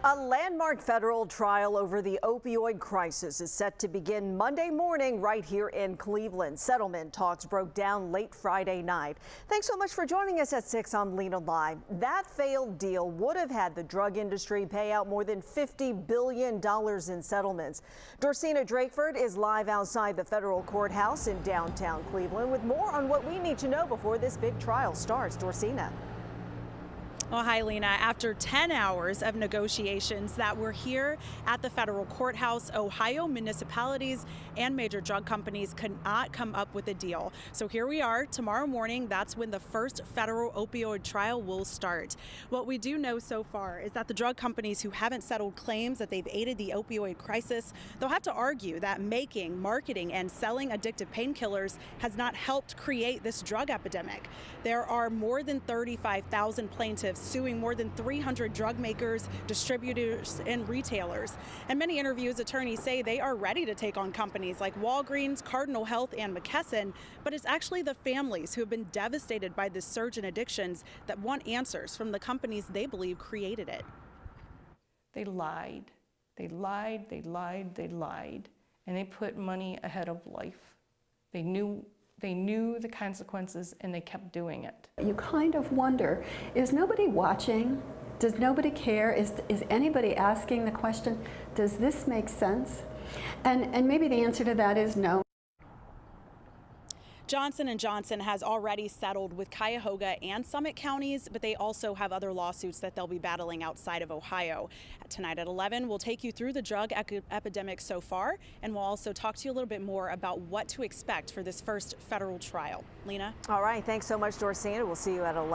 A landmark federal trial over the opioid crisis is set to begin Monday morning right here in Cleveland. Settlement talks broke down late Friday night. Thanks so much for joining us at 6 on Lena Live. That failed deal would have had the drug industry pay out more than $50 billion in settlements. Dorsena Drakeford is live outside the federal courthouse in downtown Cleveland with more on what we need to know before this big trial starts. Dorsena. Well, hi, Lena. After 10 hours of negotiations that were here at the federal courthouse, Ohio municipalities and major drug companies could not come up with a deal. So here we are tomorrow morning. That's when the first federal opioid trial will start. What we do know so far is that the drug companies who haven't settled claims that they've aided the opioid crisis, they'll have to argue that making, marketing, and selling addictive painkillers has not helped create this drug epidemic. There are more than 35,000 plaintiffs suing more than 300 drug makers, distributors, and retailers. And many interviews, attorneys say they are ready to take on companies like Walgreens, Cardinal Health, and McKesson, but it's actually the families who have been devastated by this surge in addictions that want answers from the companies they believe created it. They lied, they lied, they lied, they lied, and they put money ahead of life. They knew the consequences, and they kept doing it. You kind of wonder, is nobody watching? Does nobody care? Is anybody asking the question, does this make sense? And maybe the answer to that is no. Johnson & Johnson has already settled with Cuyahoga and Summit counties, but they also have other lawsuits that they'll be battling outside of Ohio. Tonight at 11, we'll take you through the drug epidemic so far, and we'll also talk to you a little bit more about what to expect for this first federal trial. Lena? All right. Thanks so much, Dorsena. We'll see you at 11.